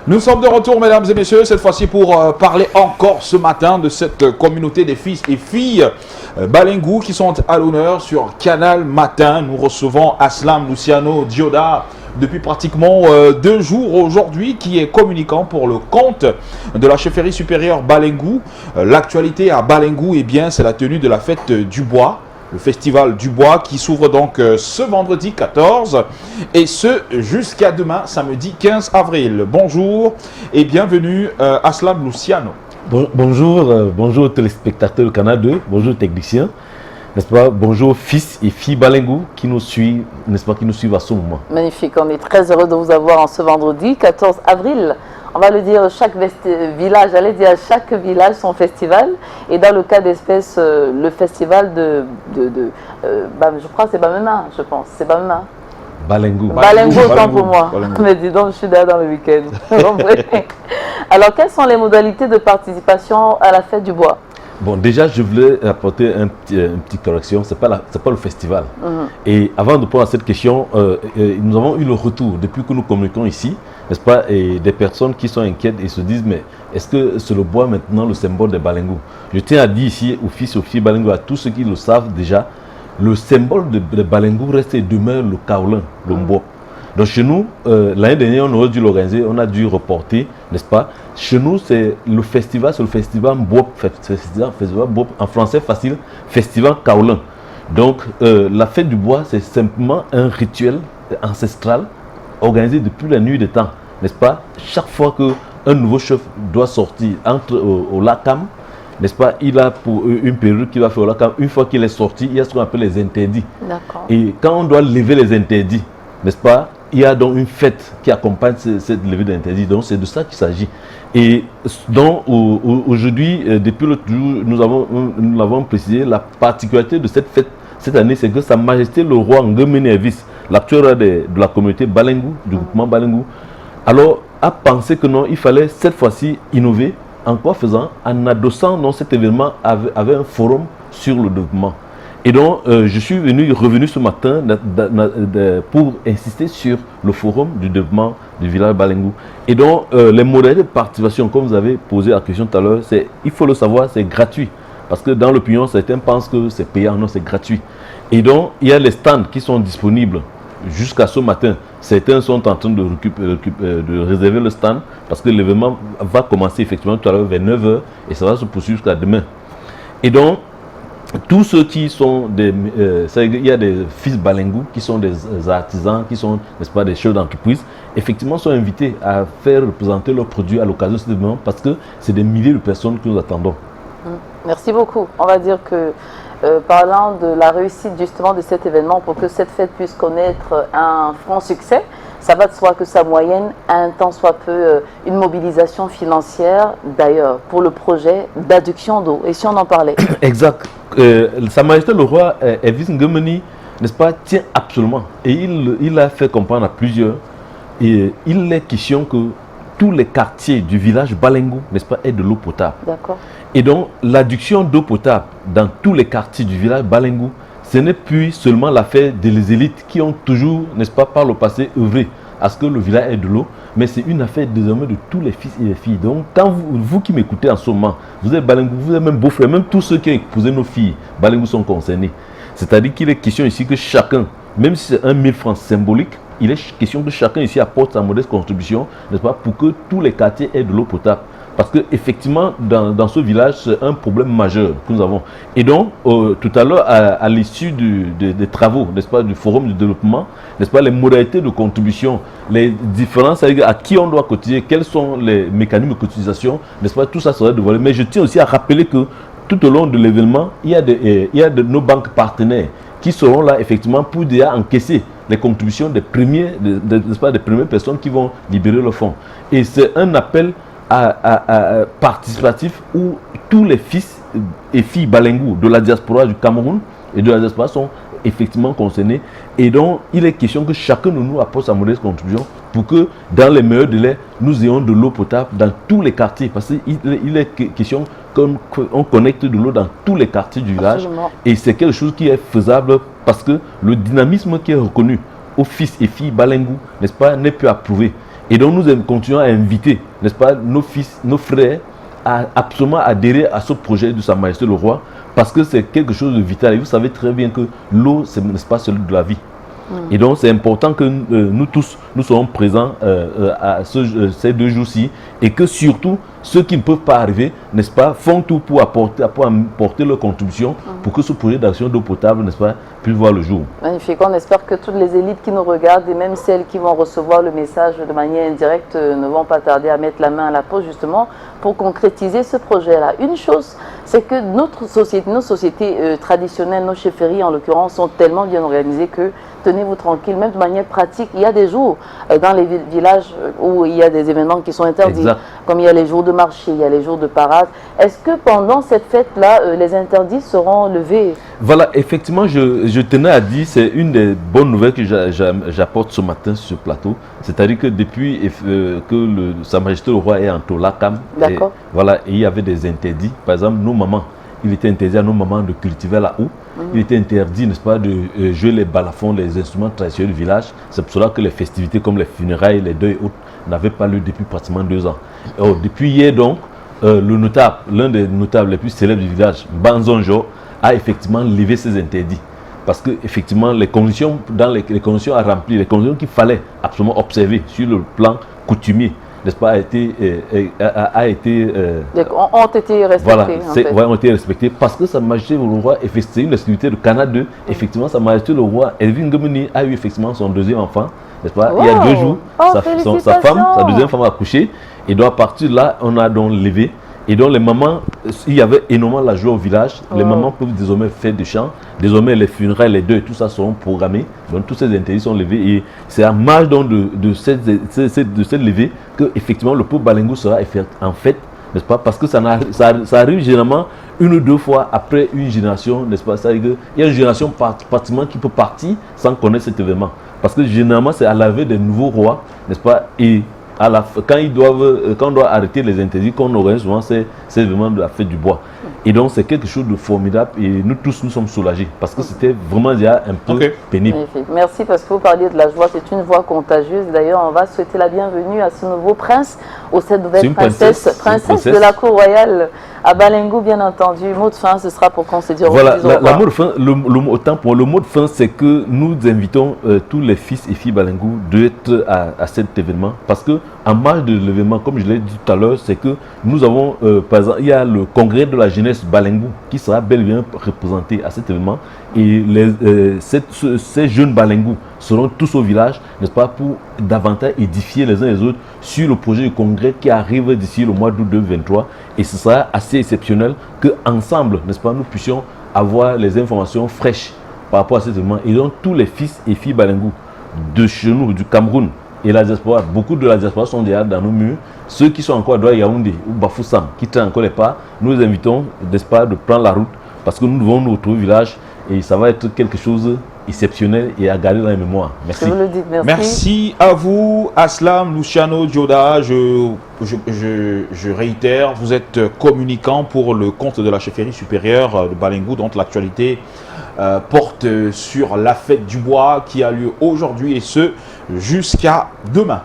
Nous sommes de retour, mesdames et messieurs, cette fois-ci pour parler encore ce matin de cette communauté des fils et filles Balengou qui sont à l'honneur sur Canal Matin. Nous recevons Aslam Luciano Dioda depuis pratiquement 2 jours aujourd'hui, qui est communicant pour le compte de la chefferie supérieure Balengou. L'actualité à Balengou, eh bien, c'est la tenue de la fête du bois. Le festival du bois qui s'ouvre donc ce vendredi 14 et ce jusqu'à demain samedi 15 avril. Bonjour et bienvenue Aslam Luciano. Bonjour téléspectateurs du Canal 2, bonjour techniciens, n'est-ce pas? Bonjour fils et filles Balengou qui nous suivent, n'est-ce pas, qui nous suivent à ce moment. Magnifique, on est très heureux de vous avoir en ce vendredi 14 avril. On va le dire, chaque village, chaque village son festival. Et dans le cas d'espèce, le festival je crois que c'est Bamena, je pense. C'est Bamena. Balengou. Balengou, autant pour moi. Mais dis donc, je suis là dans le week-end. Alors, quelles sont les modalités de participation à la fête du bois? Bon, déjà, je voulais apporter une petite correction. C'est pas le festival. Et avant de répondre à cette question, nous avons eu le retour depuis que nous communiquons ici, n'est-ce pas, et des personnes qui sont inquiètes et se disent, mais est-ce que c'est le bois maintenant le symbole de Balengou? Je tiens à dire ici aux fils et aux filles Balengou, à tous ceux qui le savent déjà, le symbole de Balengou reste et demeure le kaolin, le bois. Donc chez nous, l'année dernière, on aurait dû l'organiser, on a dû reporter, n'est-ce pas? Chez nous, c'est le festival Mbop, festival Mbop, en français facile, festival kaolin. Donc la fête du bois, c'est simplement un rituel ancestral organisé depuis la nuit des temps, n'est-ce pas? Chaque fois qu'un nouveau chef doit sortir, entre au Lakam, n'est-ce pas, il a pour une période qu'il va faire au Lakam. Une fois qu'il est sorti, il y a ce qu'on appelle les interdits. Et quand on doit lever les interdits, n'est-ce pas, il y a donc une fête qui accompagne cette levée d'interdits. Donc c'est de ça qu'il s'agit. Et donc aujourd'hui, depuis l'autre jour, nous l'avons précisé, la particularité de cette fête cette année, c'est que Sa Majesté le roi Nguéméné Elvis, l'actuel roi de la communauté Balengou, du groupement Balengou, alors a pensé que non, il fallait cette fois-ci innover. En quoi faisant? En adossant dans cet événement avec un forum sur le développement. Et donc, je suis revenu ce matin pour insister sur le forum du développement du village Balengou. Et donc, les modalités de participation, comme vous avez posé la question tout à l'heure, il faut le savoir, c'est gratuit. Parce que dans l'opinion, certains pensent que c'est payant, non, c'est gratuit. Et donc, il y a les stands qui sont disponibles jusqu'à ce matin. Certains sont en train de réserver le stand parce que l'événement va commencer effectivement tout à l'heure vers 9h et ça va se poursuivre jusqu'à demain. Et donc, tous ceux qui sont il y a des fils Balengou qui sont des artisans, qui sont, n'est-ce pas, des chefs d'entreprise, effectivement sont invités à faire représenter leurs produits à l'occasion de cet événement parce que c'est des milliers de personnes que nous attendons. Merci beaucoup. On va dire que parlant de la réussite justement de cet événement, pour que cette fête puisse connaître un franc succès, ça va de soi que sa moyenne a un tant soit peu une mobilisation financière d'ailleurs pour le projet d'adduction d'eau. Et si on en parlait? Exact. Sa Majesté le roi Elvis Nguéméné, n'est-ce pas, tient absolument. Et il a fait comprendre à plusieurs. Et il est question que tous les quartiers du village Balengou, n'est-ce pas, aient de l'eau potable. D'accord. Et donc, l'adduction d'eau potable dans tous les quartiers du village Balengou, ce n'est plus seulement l'affaire des élites qui ont toujours, n'est-ce pas, par le passé, œuvré à ce que le village ait de l'eau, mais c'est une affaire désormais de tous les fils et les filles. Donc, quand vous qui m'écoutez en ce moment, vous êtes Balengou, vous êtes même beau-frère, même tous ceux qui ont épousé nos filles, Balengou sont concernés. C'est-à-dire qu'il est question ici que chacun, même si c'est 1000 francs symbolique, il est question que chacun ici apporte sa modeste contribution, n'est-ce pas, pour que tous les quartiers aient de l'eau potable. Parce qu'effectivement, dans ce village, c'est un problème majeur que nous avons. Et donc, tout à l'heure, à l'issue des travaux, n'est-ce pas, du forum du développement, n'est-ce pas, les modalités de contribution, les différences, à qui on doit cotiser, quels sont les mécanismes de cotisation, n'est-ce pas, tout ça sera dévoilé. Mais je tiens aussi à rappeler que tout au long de l'événement, il y a nos banques partenaires qui seront là, effectivement, pour déjà encaisser les contributions des premières personnes qui vont libérer le fonds. Et c'est un appel participatif où tous les fils et filles Balengou de la diaspora du Cameroun et de la diaspora sont effectivement concernés. Et donc, il est question que chacun de nous apporte sa modeste contribution pour que, dans les meilleurs délais, nous ayons de l'eau potable dans tous les quartiers. Parce qu'il est question qu'on connecte de l'eau dans tous les quartiers du village. Absolument. Et c'est quelque chose qui est faisable parce que le dynamisme qui est reconnu aux fils et filles Balengou, n'est-ce pas, n'est plus approuvé. Et donc nous continuons à inviter, n'est-ce pas, nos fils, nos frères, à absolument adhérer à ce projet de Sa Majesté le Roi, parce que c'est quelque chose de vital. Et vous savez très bien que l'eau, n'est-ce pas, celui de la vie. Et donc c'est important que nous tous, nous soyons présents à ces 2 jours-ci, et que surtout ceux qui ne peuvent pas arriver, n'est-ce pas, font tout pour apporter leur contribution pour que ce projet d'action d'eau potable, n'est-ce pas, puisse voir le jour. Magnifique. On espère que toutes les élites qui nous regardent et même celles qui vont recevoir le message de manière indirecte ne vont pas tarder à mettre la main à la poche justement pour concrétiser ce projet-là. Une chose, c'est que notre société, nos sociétés traditionnelles, nos chefferies en l'occurrence, sont tellement bien organisées que tenez-vous tranquille, même de manière pratique. Il y a des jours dans les villages où il y a des événements qui sont interdits, exact. Comme il y a les jours de marché, il y a les jours de parade. Est-ce que pendant cette fête-là, les interdits seront levés? Voilà, effectivement, je tenais à dire, c'est une des bonnes nouvelles que j'apporte ce matin sur ce plateau. C'est-à-dire que depuis que Sa Majesté le Roi est en Tolakam, voilà, il y avait des interdits. Par exemple, nos mamans, il était interdit à nos mamans de cultiver la houe. Il était interdit, n'est-ce pas, de jouer les balafons, les instruments traditionnels du village. C'est pour cela que les festivités comme les funérailles, les deuils et autres n'avaient pas lieu depuis pratiquement 2 ans. Alors, depuis hier donc, le notable, l'un des notables les plus célèbres du village, Banzonjo, a effectivement levé ces interdits. Parce que effectivement, les conditions à remplir, les conditions qu'il fallait absolument observer sur le plan coutumier, n'est-ce pas, ont été respectées. Voilà, ont été respectées parce que Sa Majesté le Roi, c'est une exclusivité de Canada 2. Effectivement, Sa Majesté le Roi, Elvin Gemini, a eu effectivement son 2e enfant, n'est-ce pas, il y a 2 jours. Sa femme, sa 2e femme a accouché. Et donc à partir de là, on a donc levé. Et donc les mamans, il y avait énormément la joie au village. Les mamans peuvent désormais faire des chants. Désormais les funérailles, les deuils, tout ça seront programmés. Donc tous ces interdits sont levés. Et c'est à marge donc de cette levée que effectivement le peuple Balengo sera en fait, n'est-ce pas? Parce que ça arrive généralement 1 ou 2 fois après une génération, n'est-ce pas? C'est-à-dire qu'il y a une génération pratiquement qui peut partir sans connaître cet événement. Parce que généralement c'est à l'arrivée des nouveaux rois, n'est-ce pas? Et quand on doit arrêter les interdits, qu'on organise souvent ces événements de la fête du bois. Et donc c'est quelque chose de formidable et nous tous nous sommes soulagés parce que c'était vraiment déjà un peu pénible. Magnifique. Merci parce que vous parliez de la joie, c'est une voix contagieuse. D'ailleurs, on va souhaiter la bienvenue à ce nouveau prince ou cette nouvelle princesse de la cour royale à Balengo, bien entendu. Mot de fin, ce sera pour qu'on se dise au revoir. Voilà, le mot de fin, c'est que nous invitons tous les fils et filles Balengo d'être à cet événement parce que en marge de l'événement, comme je l'ai dit tout à l'heure, c'est que nous avons, par exemple, il y a le congrès de la jeunesse Balengo qui sera bel et bien représenté à cet événement. Et ces jeunes Balengo seront tous au village, n'est-ce pas, pour davantage édifier les uns les autres sur le projet du congrès qui arrive d'ici le mois d'août 2023. Et ce sera assez exceptionnel qu'ensemble, n'est-ce pas, nous puissions avoir les informations fraîches par rapport à cet événement. Et donc tous les fils et filles Balengo de chez nous, du Cameroun, et la diaspora, beaucoup de la diaspora sont déjà dans nos murs. Ceux qui sont encore à Yaoundé ou Bafoussam, qui traînent encore les pas, nous les invitons, n'est-ce pas, de prendre la route parce que nous devons nous retrouver au village et ça va être quelque chose exceptionnel et à garder dans les mémoires. Merci. Je vous le dis, merci. Merci à vous, Aslam, Luciano, Dioda. Je réitère, vous êtes communicant pour le compte de la chefferie supérieure de Balengo, dont l'actualité porte sur la fête du bois qui a lieu aujourd'hui et ce jusqu'à demain.